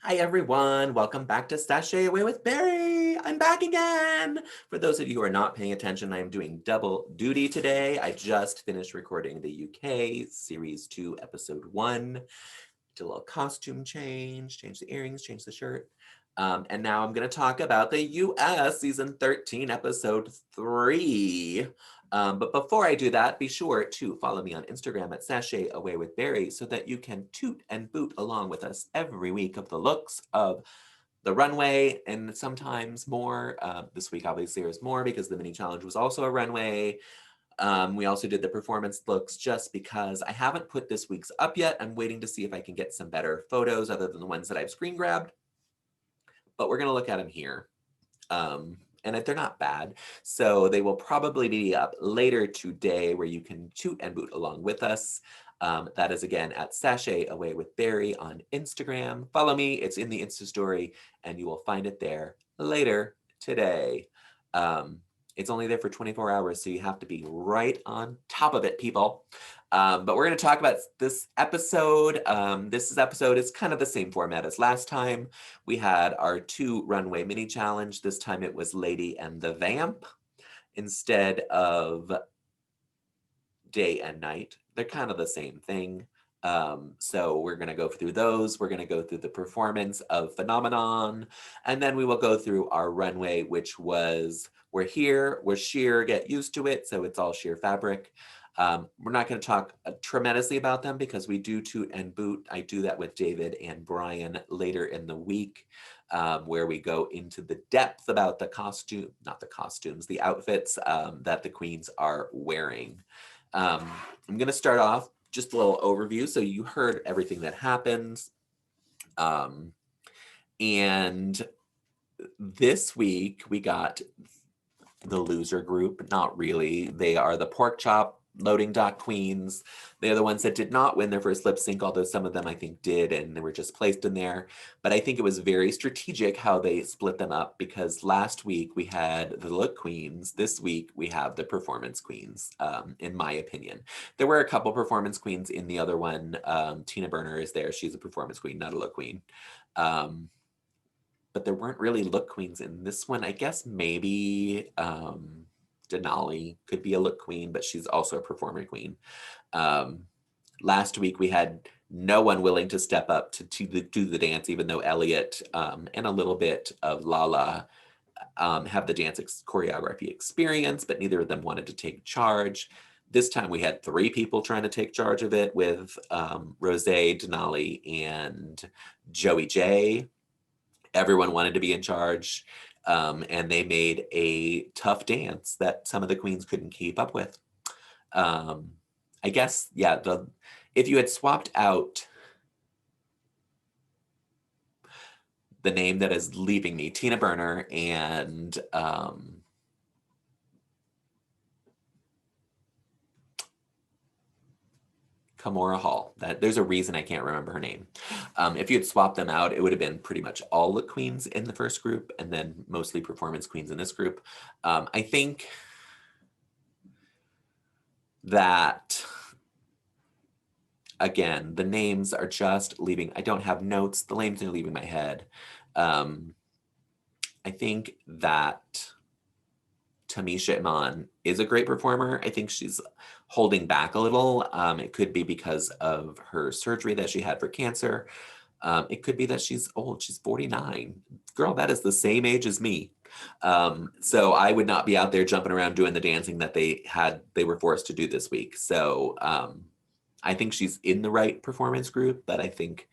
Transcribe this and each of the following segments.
Hi everyone, welcome back to Sashay Away with Barry. I'm back again. For those of you who are not paying attention, I am doing double duty today. I just finished recording the UK Series 2, Episode 1. Did a little costume change, changed the earrings, changed the shirt. And now I'm going to talk about the US Season 13, Episode 3. But before I do that, be sure to follow me on Instagram at Sashay Away with Barry so that you can toot and boot along with us every week of the looks of the runway and sometimes more. This week, obviously, there's more because the mini challenge was also a runway. We also did the performance looks just because I haven't put this week's up yet. I'm waiting to see if I can get some better photos other than the ones that I've screen grabbed. But we're going to look at them here. And they're not bad. So they will probably be up later today where you can toot and boot along with us. That is again at Sashay Away with Barry on Instagram. Follow me, it's in the Insta story, and you will find it there later today. It's only there for 24 hours, so you have to be right on top of it, people. But we're going to talk about this episode. This episode is kind of the same format as last time. We had our 2 runway mini challenge. This time it was Lady and the Vamp instead of day and night. They're kind of the same thing. So we're going to go through those. We're going to go through the performance of Phenomenon. And then we will go through our runway, which was we're here, we're sheer, get used to it. So it's all sheer fabric. We're not going to talk tremendously about them because we do toot and boot. I do that with David and Brian later in the week, where we go into the depth about the the outfits that the queens are wearing. I'm going to start off just a little overview. So you heard everything that happens. And this week we got the loser group. Not really. They are the pork chop loading dock queens. They're the ones that did not win their first lip sync, although some of them I think did, and they were just placed in there. But I think it was very strategic how they split them up because last week we had the look queens. This week we have the performance queens, in my opinion. There were a couple performance queens in the other one. Tina Burner is there. She's a performance queen, not a look queen. But there weren't really look queens in this one. I guess maybe Denali could be a look queen, but she's also a performer queen. Last week we had no one willing to step up to do the dance, even though Elliott and a little bit of Lala have the dance choreography experience, but neither of them wanted to take charge. This time we had 3 people trying to take charge of it with Rose, Denali, and Joey J. Everyone wanted to be in charge, and they made a tough dance that some of the queens couldn't keep up with. I guess, yeah, if you had swapped out the name that is leaving me, Tina Burner and Kamora Hall. There's a reason I can't remember her name. If you had swapped them out, it would have been pretty much all the queens in the first group and then mostly performance queens in this group. I think that, again, the names are just leaving. I don't have notes. The names are leaving my head. I think that Tamisha Iman is a great performer. I think she's holding back a little. It could be because of her surgery that she had for cancer. It could be that she's old. She's 49. Girl, that is the same age as me. So I would not be out there jumping around doing the dancing that they were forced to do this week. So I think she's in the right performance group, but I think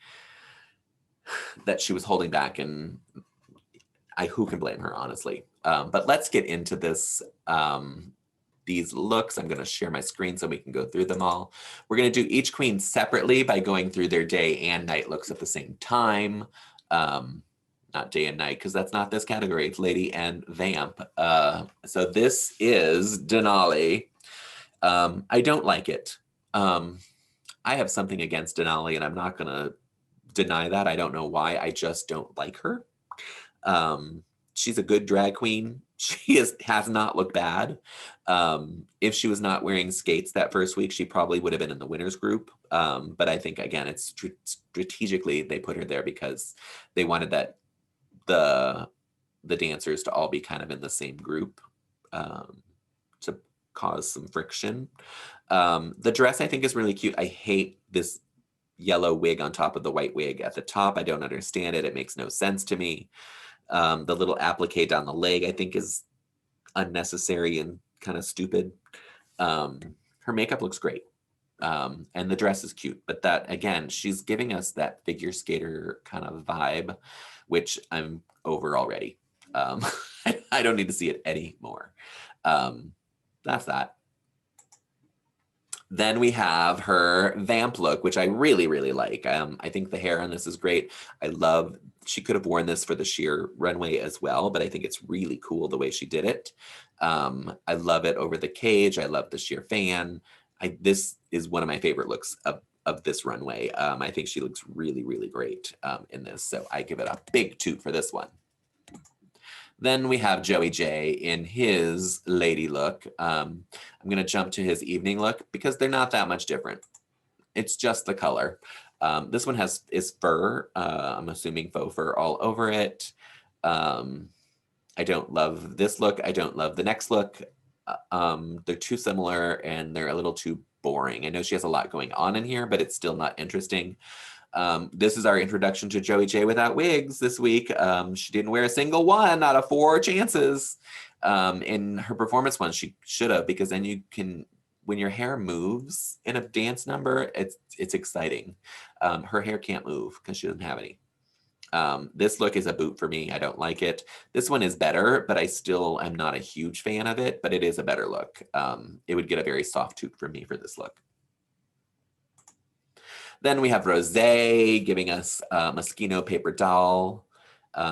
that she was holding back, and who can blame her, honestly. But let's get into this. These looks. I'm going to share my screen so we can go through them all. We're going to do each queen separately by going through their day and night looks at the same time. Not day and night, because that's not this category. It's Lady and Vamp. So this is Denali. I don't like it. I have something against Denali, and I'm not going to deny that. I don't know why. I just don't like her. she's a good drag queen. She has not looked bad. If she was not wearing skates that first week, she probably would have been in the winners group. But I think, again, it's strategically they put her there because they wanted that the dancers to all be kind of in the same group to cause some friction. The dress I think is really cute. I hate this yellow wig on top of the white wig at the top. I don't understand it. It makes no sense to me. The little applique down the leg I think is unnecessary and kind of stupid. Her makeup looks great. And the dress is cute, but that, again, she's giving us that figure skater kind of vibe, which I'm over already. I don't need to see it anymore. That's that. Then we have her vamp look, which I really, really like. I think the hair on this is great. I love, she could have worn this for the sheer runway as well, but I think it's really cool the way she did it. I love it over the cage. I love the sheer fan. This is one of my favorite looks of this runway. I think she looks really, really great in this. So I give it a big toot for this one. Then we have Joey J in his lady look. I'm going to jump to his evening look because they're not that much different. It's just the color. This one is fur. I'm assuming faux fur all over it. I don't love this look. I don't love the next look. They're too similar and they're a little too boring. I know she has a lot going on in here, but it's still not interesting. This is our introduction to Joey J without wigs this week. She didn't wear a single one out of 4 chances. In her performance one, she should have, because then you can, when your hair moves in a dance number, it's exciting. Her hair can't move because she doesn't have any. This look is a boot for me. I don't like it. This one is better, but I still am not a huge fan of it, but it is a better look. It would get a very soft toot from me for this look. Then we have Rosé giving us a Moschino paper doll.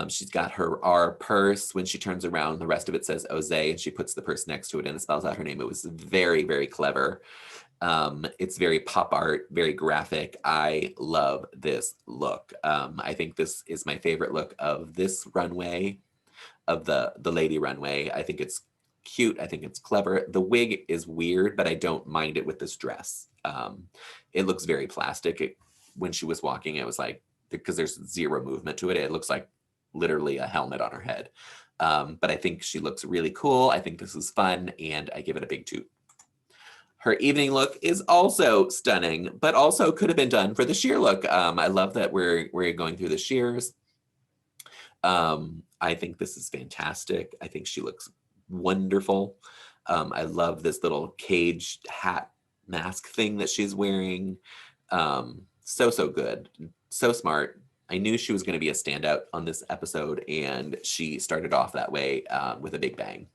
She's got her R purse. When she turns around, the rest of it says Osé, and she puts the purse next to it and it spells out her name. It was very, very clever. It's very pop art, very graphic. I love this look. I think this is my favorite look of this runway, of the lady runway. I think it's cute. I think it's clever. The wig is weird, but I don't mind it with this dress. It looks very plastic. When she was walking, it was like, because there's zero movement to it, it looks like literally a helmet on her head. But I think she looks really cool. I think this is fun, and I give it a big toot. Her evening look is also stunning, but also could have been done for the sheer look. I love that we're going through the sheers. I think this is fantastic. I think she looks wonderful. I love this little cage hat mask thing that she's wearing. So good, so smart. I knew she was going to be a standout on this episode, and she started off that way with a big bang.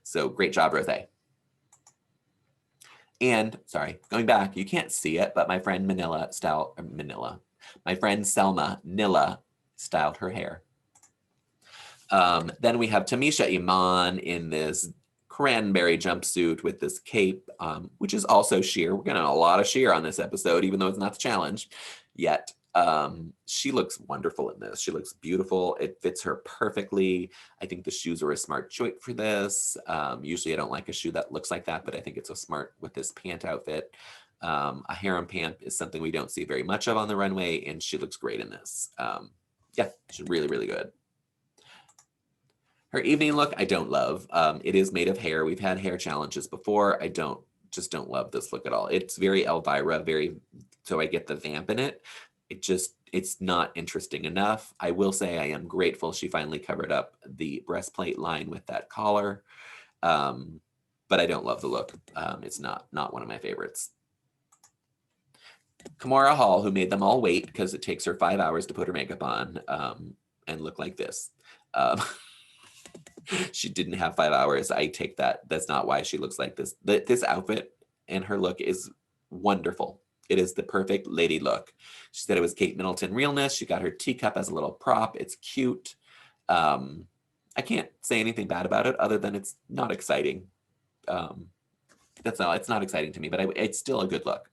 So great job, Rosé. And sorry, going back, you can't see it, but my friend my friend Selma Nilla styled her hair. Then we have Tamisha Iman in this cranberry jumpsuit with this cape, which is also sheer. We're getting a lot of sheer on this episode, even though it's not the challenge yet. She looks wonderful in this. She looks beautiful. It fits her perfectly. I think the shoes are a smart choice for this. Usually I don't like a shoe that looks like that, but I think it's a smart with this pant outfit. A harem pant is something we don't see very much of on the runway, and she looks great in this. Yeah, she's really, really good. Her evening look, I don't love. It is made of hair. We've had hair challenges before. I just don't love this look at all. It's very Elvira, so I get the vamp in it. It's not interesting enough. I will say I am grateful she finally covered up the breastplate line with that collar. But I don't love the look. It's not one of my favorites. Kamora Hall, who made them all wait because it takes her 5 hours to put her makeup on and look like this. She didn't have 5 hours. I take that. That's not why she looks like this. This outfit and her look is wonderful. It is the perfect lady look. She said it was Kate Middleton realness. She got her teacup as a little prop. It's cute. I can't say anything bad about it other than it's not exciting. It's not exciting to me, but it's still a good look.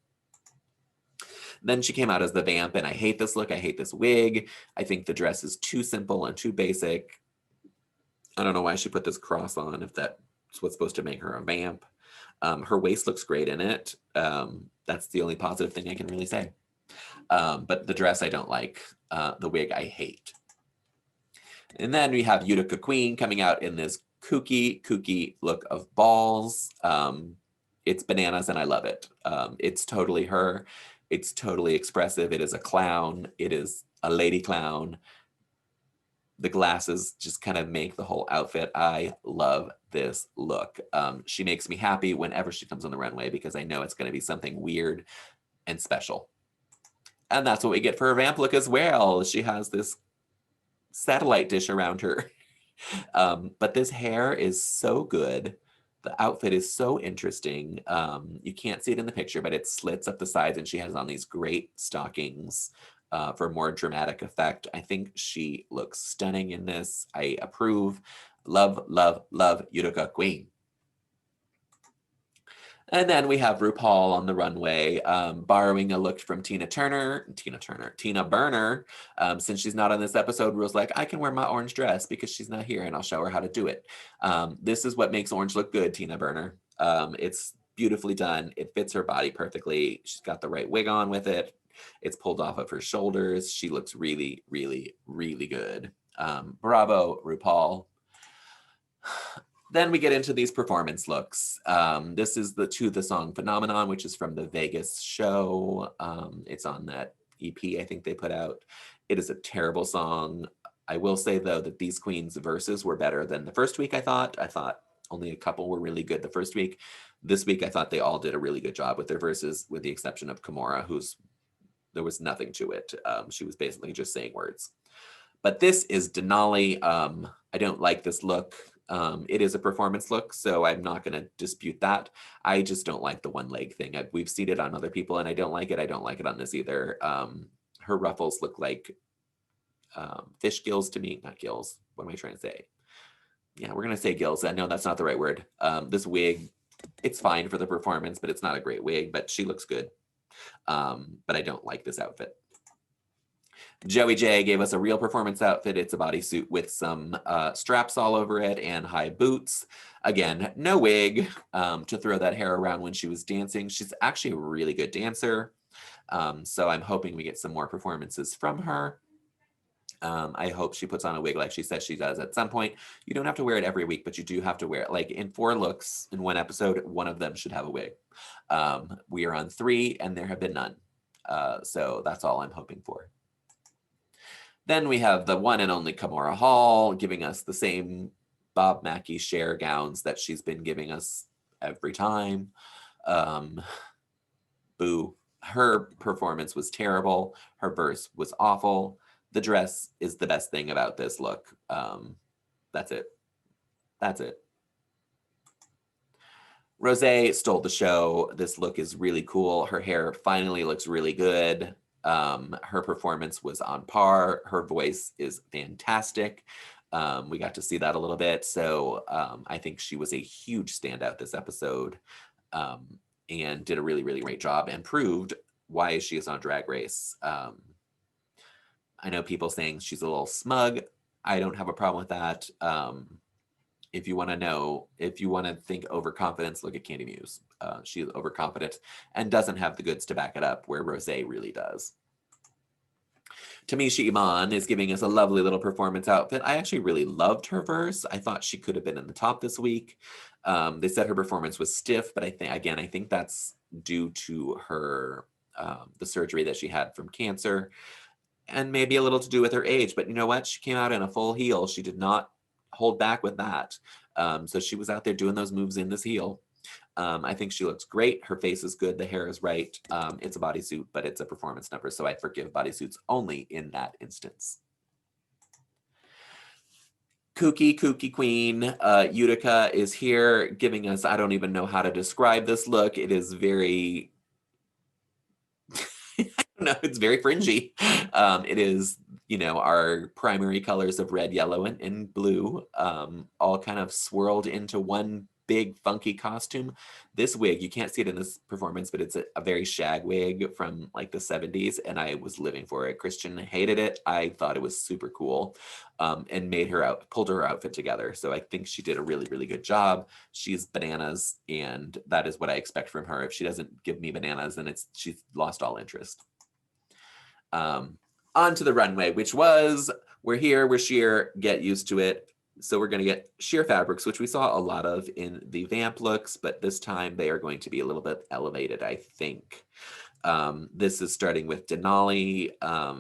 Then she came out as the vamp, and I hate this look. I hate this wig. I think the dress is too simple and too basic. I don't know why she put this cross on if that's what's supposed to make her a vamp. Her waist looks great in it. That's the only positive thing I can really say. But the dress I don't like. The wig I hate. And then we have Utica Queen coming out in this kooky look of balls. It's bananas and I love it. It's totally her. It's totally expressive. It is a clown. It is a lady clown. The glasses just kind of make the whole outfit. I love this look. She makes me happy whenever she comes on the runway because I know it's going to be something weird and special. And that's what we get for her vamp look as well. She has this satellite dish around her. But this hair is so good. The outfit is so interesting. You can't see it in the picture, but it slits up the sides and she has on these great stockings for more dramatic effect. I think she looks stunning in this. I approve. Love, love, love Utica Queen. And then we have RuPaul on the runway, borrowing a look from Tina Burner. Since she's not on this episode, Ru's like, I can wear my orange dress because she's not here and I'll show her how to do it. This is what makes orange look good, Tina Burner. It's beautifully done. It fits her body perfectly. She's got the right wig on with it. It's pulled off of her shoulders. She looks really, really, really good. Bravo, RuPaul. Then we get into these performance looks. This is the song Phenomenon, which is from the Vegas show. It's on that EP I think they put out. It is a terrible song. I will say, though, that these queens' verses were better than the first week, I thought. I thought only a couple were really good the first week. This week, I thought they all did a really good job with their verses, with the exception of Kamora, there was nothing to it. She was basically just saying words. But this is Denali. I don't like this look. It is a performance look, so I'm not going to dispute that. I just don't like the one leg thing. We've seen it on other people, and I don't like it. I don't like it on this either. Her ruffles look like fish gills to me. Not gills. What am I trying to say? Yeah, we're going to say gills. I know that's not the right word. This wig, it's fine for the performance, but it's not a great wig, but she looks good. But I don't like this outfit. Joey J gave us a real performance outfit. It's a bodysuit with some straps all over it and high boots. Again, no wig to throw that hair around when she was dancing. She's actually a really good dancer. So I'm hoping we get some more performances from her. I hope she puts on a wig like she says she does at some point. You don't have to wear it every week, but you do have to wear it. Like in 4 looks in one episode, one of them should have a wig. We are on 3 and there have been none. So that's all I'm hoping for. Then we have the one and only Kamora Hall giving us the same Bob Mackie Cher gowns that she's been giving us every time. Boo. Her performance was terrible. Her verse was awful. The dress is the best thing about this look. That's it. That's it. Rosé stole the show. This look is really cool. Her hair finally looks really good. Her performance was on par. Her voice is fantastic. We got to see that a little bit. So I think she was a huge standout this episode and did a really, really great job and proved why she is on Drag Race. I know people saying she's a little smug. I don't have a problem with that. If you want to think overconfidence, look at Candy Muse. She is overconfident and doesn't have the goods to back it up, where Rosé really does. Tamisha Iman is giving us a lovely little performance outfit. I actually really loved her verse. I thought she could have been in the top this week. They said her performance was stiff, but I think that's due to her the surgery that she had from cancer, and maybe a little to do with her age. But you know what? She came out in a full heel. She did not hold back with that. So she was out there doing those moves in this heel. I think she looks great. Her face is good. The hair is right. It's a bodysuit, but it's a performance number. So I forgive bodysuits only in that instance. Kooky Queen. Utica is here giving us, I don't even know how to describe this look. It is very, I don't know, it's very fringy. It is, our primary colors of red, yellow, and blue, all kind of swirled into one big funky costume. This wig, you can't see it in this performance, but it's a very shag wig from like the 70s, and I was living for it. Christian hated it. I thought it was super cool, and pulled her outfit together. So I think she did a really, really good job. She's bananas, and that is what I expect from her. If she doesn't give me bananas, then she's lost all interest. On to the runway, which was, we're here, we're sheer, get used to it. So we're going to get sheer fabrics, which we saw a lot of in the Vamp looks, but this time they are going to be a little bit elevated, I think. This is starting with Denali. I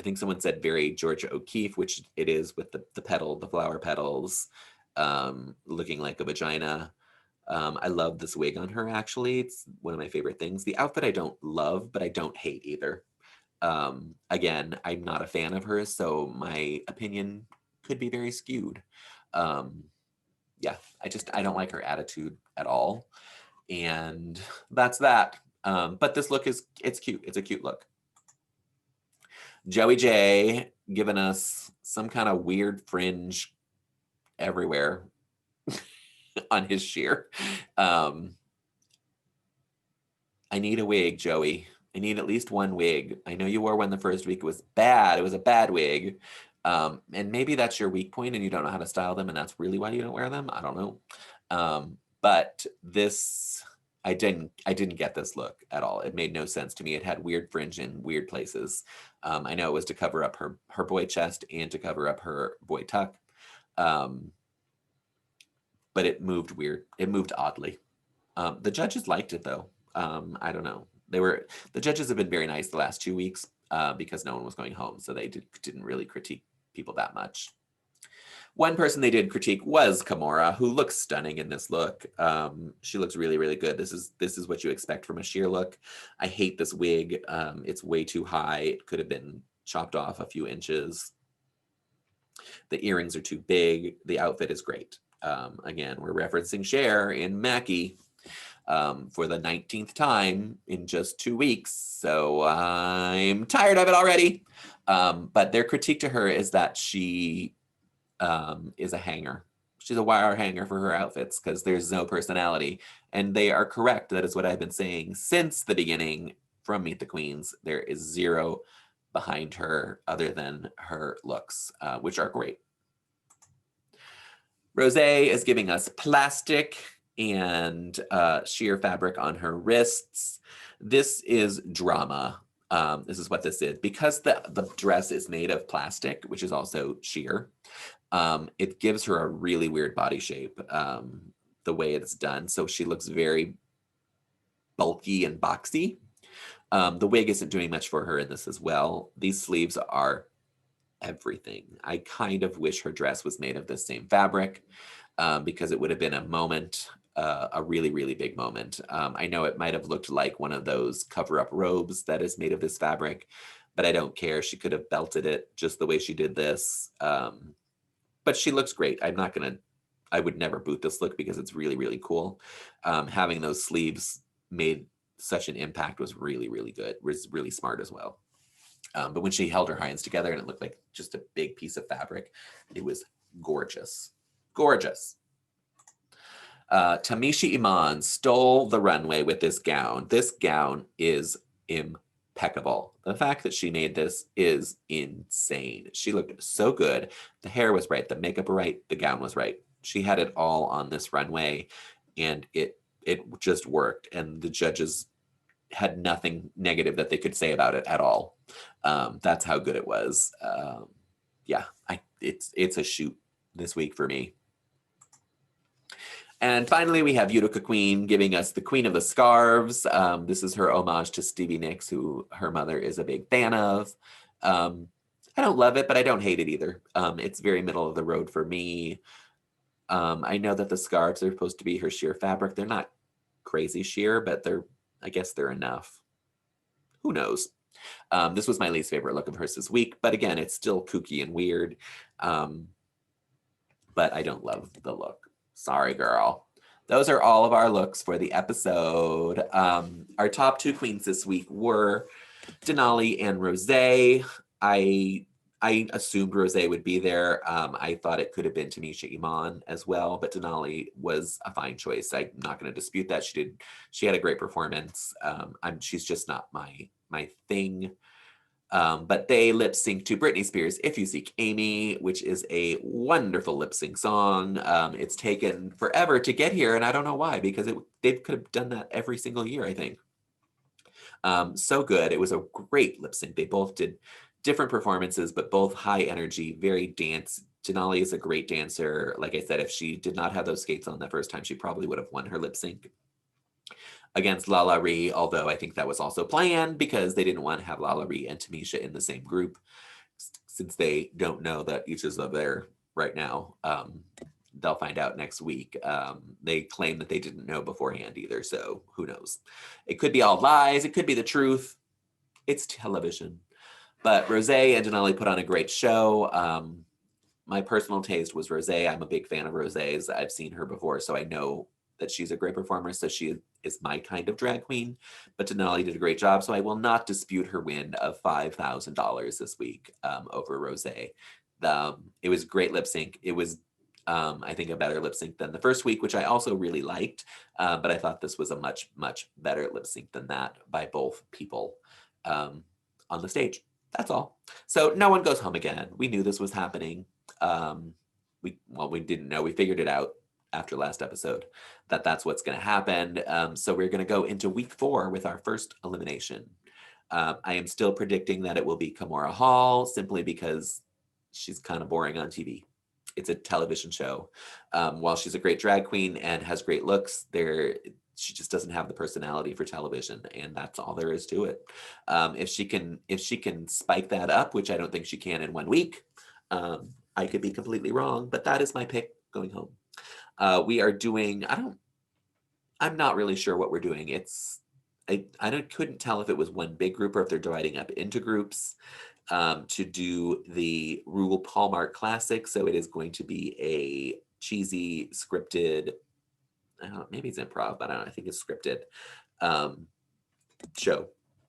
think someone said very Georgia O'Keeffe, which it is, with the flower petals, looking like a vagina. I love this wig on her, actually. It's one of my favorite things. The outfit I don't love, but I don't hate either. Again, I'm not a fan of hers, so my opinion could be very skewed. Yeah, I don't like her attitude at all. And that's that. But this look it's cute. It's a cute look. Joey J giving us some kind of weird fringe everywhere on his sheer. I need a wig, Joey. I need at least one wig. I know you wore one the first week. It was bad. It was a bad wig. And maybe that's your weak point and you don't know how to style them, and that's really why you don't wear them. I don't know. But this, I didn't get this look at all. It made no sense to me. It had weird fringe in weird places. I know it was to cover up her boy chest and to cover up her boy tuck. But it moved weird. It moved oddly. The judges liked it though. I don't know. The judges have been very nice the last 2 weeks because no one was going home, so they didn't really critique people that much. One person they did critique was Kamora, who looks stunning in this look. She looks really, really good. This is what you expect from a sheer look. I hate this wig. It's way too high. It could have been chopped off a few inches. The earrings are too big. The outfit is great. Again, we're referencing Cher in Mackie for the 19th time in just 2 weeks. So I'm tired of it already. But their critique to her is that she is a hanger. She's a wire hanger for her outfits because there's no personality. And they are correct. That is what I've been saying since the beginning from Meet the Queens. There is zero behind her other than her looks, which are great. Rosé is giving us plastic and sheer fabric on her wrists. This is drama. This is what this is. Because the dress is made of plastic, which is also sheer, it gives her a really weird body shape, the way it's done. So she looks very bulky and boxy. The wig isn't doing much for her in this as well. These sleeves are everything. I kind of wish her dress was made of the same fabric because it would have been a moment, a really, really big moment. I know it might have looked like one of those cover-up robes that is made of this fabric, but I don't care. She could have belted it just the way she did this. But she looks great. I would never boot this look because it's really, really cool. Having those sleeves made such an impact was really, really good. It was really smart as well. But when she held her hands together and it looked like just a big piece of fabric, it was gorgeous. Gorgeous. Tamisha Iman stole the runway with this gown. This gown is impeccable. The fact that she made this is insane. She looked so good. The hair was right. The makeup was right. The gown was right. She had it all on this runway and it just worked. And the judges had nothing negative that they could say about it at all. That's how good it was. Yeah, it's a shoot this week for me. And finally, we have Utica Queen giving us the Queen of the Scarves. This is her homage to Stevie Nicks, who her mother is a big fan of. I don't love it, but I don't hate it either. It's very middle of the road for me. I know that the scarves are supposed to be her sheer fabric. They're not crazy sheer, but I guess they're enough. Who knows? This was my least favorite look of hers this week, but again, it's still kooky and weird. But I don't love the look. Sorry, girl. Those are all of our looks for the episode. Our top 2 queens this week were Denali and Rosé. I I assumed Rose would be there. I thought it could have been Tamisha Iman as well, but Denali was a fine choice. I'm not going to dispute that. She had a great performance. She's just not my thing. But they lip sync to Britney Spears' If You Seek Amy, which is a wonderful lip sync song. It's taken forever to get here, and I don't know why, because they could have done that every single year, I think. So good. It was a great lip sync. They both did different performances, but both high energy, very dance. Denali is a great dancer. Like I said, if she did not have those skates on the first time, she probably would have won her lip sync against Lala Ree, although I think that was also planned because they didn't want to have Lala Ree and Tamisha in the same group since they don't know that each is there right now. They'll find out next week. They claim that they didn't know beforehand either, so who knows? It could be all lies. It could be the truth. It's television. But Rose and Denali put on a great show. My personal taste was Rose. I'm a big fan of Rose's. I've seen her before, so I know that she's a great performer, so she is my kind of drag queen. But Denali did a great job, so I will not dispute her win of $5,000 this week over Rose. It was great lip sync. It was, I think, a better lip sync than the first week, which I also really liked. But I thought this was a much, much better lip sync than that by both people on the stage. That's all. So no one goes home again. We knew this was happening. We didn't know. We figured it out after last episode that that's what's going to happen. So we're going to go into week 4 with our first elimination. I am still predicting that it will be Kamora Hall simply because she's kind of boring on TV. It's a television show. While she's a great drag queen and has great looks, she just doesn't have the personality for television, and that's all there is to it. If she can spike that up, which I don't think she can in 1 week, I could be completely wrong, but that is my pick going home. We are doing, I'm not really sure what we're doing. I couldn't tell if it was one big group or if they're dividing up into groups to do the RuPaul's Mark Classic. So it is going to be a cheesy scripted, maybe it's improv, but I think it's scripted show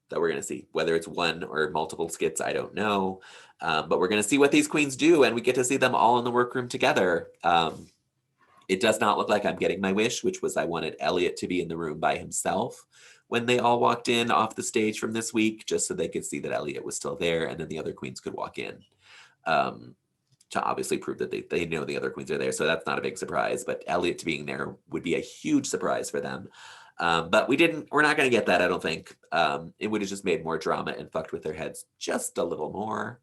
that we're going to see. Whether it's one or multiple skits, I don't know. But we're going to see what these queens do, and we get to see them all in the workroom together. It does not look like I'm getting my wish, which was I wanted Elliott to be in the room by himself when they all walked in off the stage from this week, just so they could see that Elliott was still there, and then the other queens could walk in to obviously prove that they know the other queens are there. So that's not a big surprise, but Elliott being there would be a huge surprise for them. But we're not going to get that, I don't think. It would have just made more drama and fucked with their heads just a little more.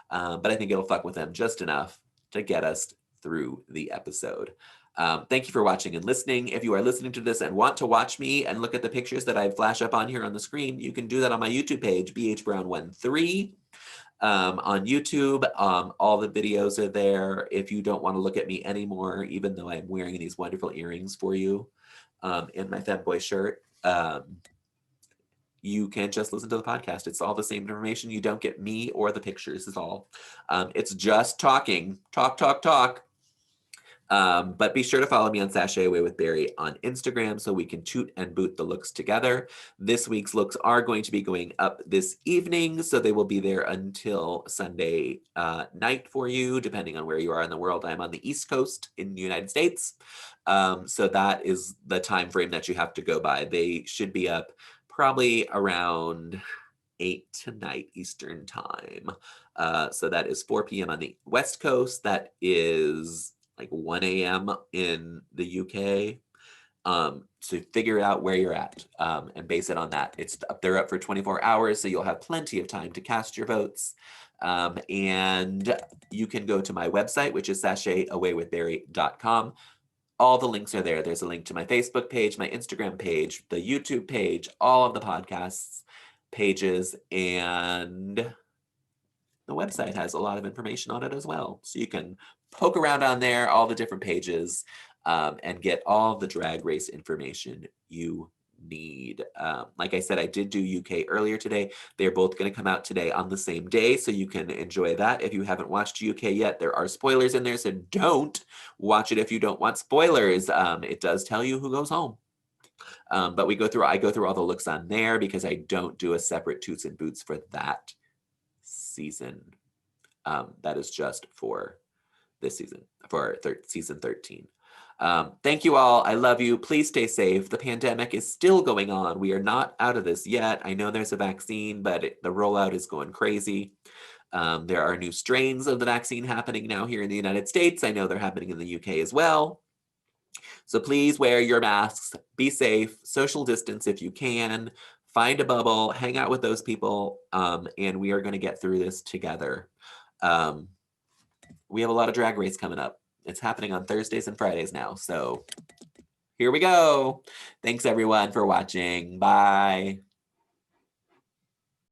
But I think it'll fuck with them just enough to get us through the episode. Thank you for watching and listening. If you are listening to this and want to watch me and look at the pictures that I flash up on here on the screen, you can do that on my YouTube page, BHBrown13. On YouTube, all the videos are there. If you don't want to look at me anymore, even though I'm wearing these wonderful earrings for you in my femboy shirt, you can just listen to the podcast. It's all the same information. You don't get me or the pictures. It's all. It's just talking. Talk. But be sure to follow me on Sashay Away with Barry on Instagram so we can toot and boot the looks together. This week's looks are going to be going up this evening, so they will be there until Sunday night for you, depending on where you are in the world. I'm on the East Coast in the United States, so that is the time frame that you have to go by. They should be up probably around 8 tonight Eastern time. So that is 4 p.m. on the West Coast. That is like 1 a.m. in the UK. So figure out where you're at and base it on that. They're up for 24 hours, so you'll have plenty of time to cast your votes. And you can go to my website, which is sashayawaywithbarry.com. All the links are there. There's a link to my Facebook page, my Instagram page, the YouTube page, all of the podcasts pages, and the website has a lot of information on it as well. So you can poke around on there, all the different pages, and get all the Drag Race information you need. Like I said, I did do UK earlier today. They're both going to come out today on the same day, so you can enjoy that. If you haven't watched UK yet, there are spoilers in there, so don't watch it if you don't want spoilers. It does tell you who goes home. But I go through all the looks on there because I don't do a separate Toots and Boots for that season. That is just for this season, for season 13. Thank you all. I love you. Please stay safe. The pandemic is still going on. We are not out of this yet. I know there's a vaccine, but the rollout is going crazy. There are new strains of the vaccine happening now here in the United States. I know they're happening in the UK as well. So please wear your masks, be safe, social distance if you can, find a bubble, hang out with those people, and we are going to get through this together. We have a lot of Drag Race coming up. It's happening on Thursdays and Fridays now. So here we go. Thanks everyone for watching. Bye.